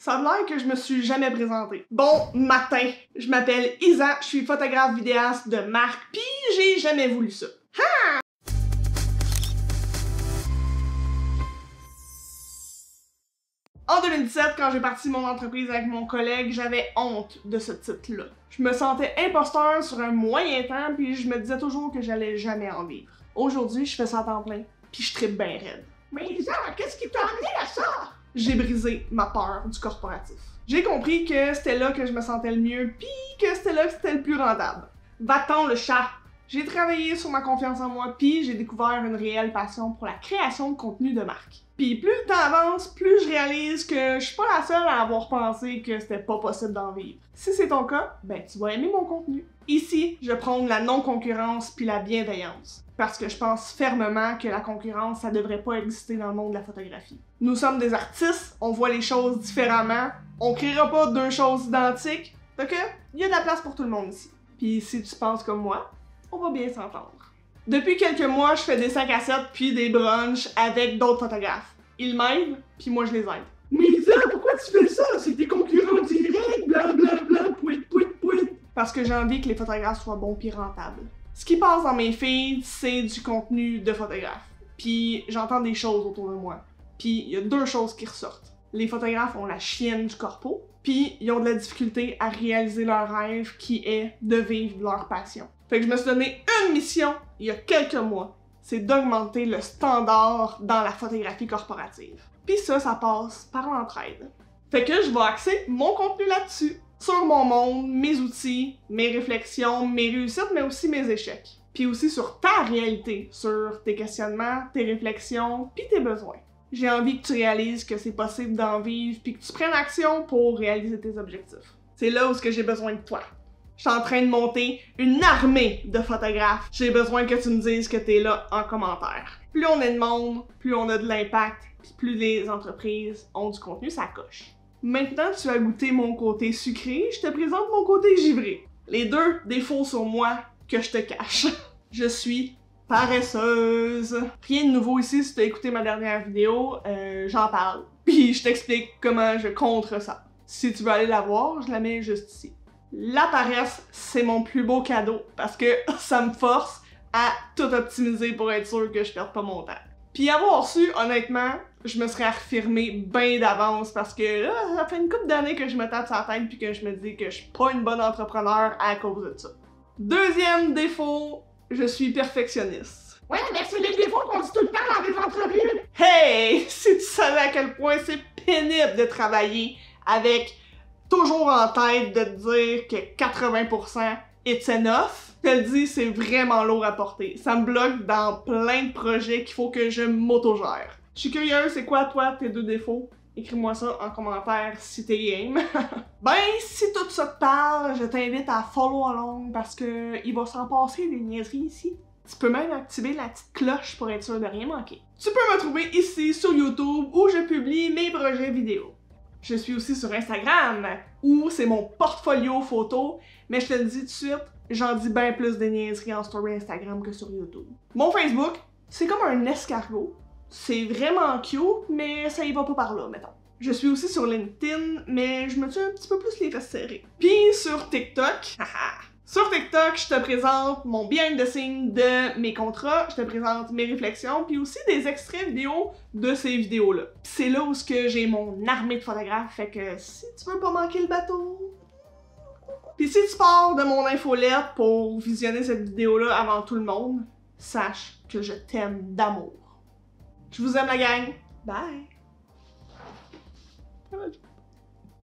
Ça a l'air que je me suis jamais présentée. Bon matin, je m'appelle Isa, je suis photographe vidéaste de marque, pis j'ai jamais voulu ça. Ha! En 2017, quand j'ai parti mon entreprise avec mon collègue, j'avais honte de ce titre-là. Je me sentais imposteur sur un moyen temps, puis je me disais toujours que j'allais jamais en vivre. Aujourd'hui, je fais ça à temps plein, puis je trippe bien raide. Mais Isa, qu'est-ce qui t'a amené à ça? J'ai brisé ma peur du corporatif. J'ai compris que c'était là que je me sentais le mieux, puis que c'était là que c'était le plus rentable. Va-t'en le chat! J'ai travaillé sur ma confiance en moi, puis j'ai découvert une réelle passion pour la création de contenu de marque. Puis plus le temps avance, plus je réalise que je suis pas la seule à avoir pensé que c'était pas possible d'en vivre. Si c'est ton cas, ben tu vas aimer mon contenu. Ici, je prône la non-concurrence puis la bienveillance. Parce que je pense fermement que la concurrence, ça devrait pas exister dans le monde de la photographie. Nous sommes des artistes, on voit les choses différemment, on créera pas deux choses identiques, donc il y a de la place pour tout le monde ici. Puis si tu penses comme moi, on va bien s'entendre. Depuis quelques mois, je fais des 5 à 7 puis des brunchs avec d'autres photographes. Ils m'aident, puis moi je les aide. Mais Isa, pourquoi tu fais ça? C'est des concurrents directs, blablabla, pouit, pouit, pouit. Parce que j'ai envie que les photographes soient bons puis rentables. Ce qui passe dans mes feeds, c'est du contenu de photographes. Puis j'entends des choses autour de moi. Puis il y a deux choses qui ressortent. Les photographes ont la chienne du corpo, puis ils ont de la difficulté à réaliser leur rêve qui est de vivre leur passion. Fait que je me suis donné une mission il y a quelques mois, c'est d'augmenter le standard dans la photographie corporative. Puis ça passe par l'entraide. Fait que je vais axer mon contenu là-dessus, sur mon monde, mes outils, mes réflexions, mes réussites, mais aussi mes échecs. Puis aussi sur ta réalité, sur tes questionnements, tes réflexions, puis tes besoins. J'ai envie que tu réalises que c'est possible d'en vivre, puis que tu prennes action pour réaliser tes objectifs. C'est là où j'ai besoin de toi. Je suis en train de monter une armée de photographes. J'ai besoin que tu me dises que t'es là en commentaire. Plus on est de monde, plus on a de l'impact, puis plus les entreprises ont du contenu, ça coche. Maintenant que tu as goûté mon côté sucré, je te présente mon côté givré. Les deux défauts sur moi que je te cache. Je suis paresseuse. Rien de nouveau ici si tu as écouté ma dernière vidéo, j'en parle. Puis je t'explique comment je contre ça. Si tu veux aller la voir, je la mets juste ici. La paresse, c'est mon plus beau cadeau parce que ça me force à tout optimiser pour être sûr que je perde pas mon temps. Puis avoir su, honnêtement, je me serais affirmée bien d'avance parce que là, ça fait une couple d'années que je me tape sur la tête puis que je me dis que je suis pas une bonne entrepreneur à cause de ça. Deuxième défaut, je suis perfectionniste. Ouais, mais c'est les défauts qu'on dit tout le temps dans les entrevues. Hey! Si tu savais à quel point c'est pénible de travailler avec toujours en tête de te dire que 80% it's enough, je te le dis, c'est vraiment lourd à porter. Ça me bloque dans plein de projets qu'il faut que je m'autogère. Je suis curieuse, c'est quoi toi tes deux défauts? Écris-moi ça en commentaire si t'es game. Ben, si tout ça te parle, je t'invite à follow along parce que il va s'en passer des niaiseries ici. Tu peux même activer la petite cloche pour être sûr de rien manquer. Tu peux me trouver ici sur YouTube où je publie mes projets vidéo. Je suis aussi sur Instagram, où c'est mon portfolio photo, mais je te le dis tout de suite, j'en dis bien plus de niaiseries en story Instagram que sur YouTube. Mon Facebook, c'est comme un escargot. C'est vraiment cute, mais ça y va pas par là, mettons. Je suis aussi sur LinkedIn, mais je me tue un petit peu plus les fesses serrées. Puis sur TikTok, sur TikTok, je te présente mon behind the scenes de mes contrats, je te présente mes réflexions, puis aussi des extraits vidéo de ces vidéos-là. C'est là où j'ai mon armée de photographes, fait que si tu veux pas manquer le bateau... Puis si tu pars de mon infolette pour visionner cette vidéo-là avant tout le monde, sache que je t'aime d'amour. Je vous aime la gang, bye!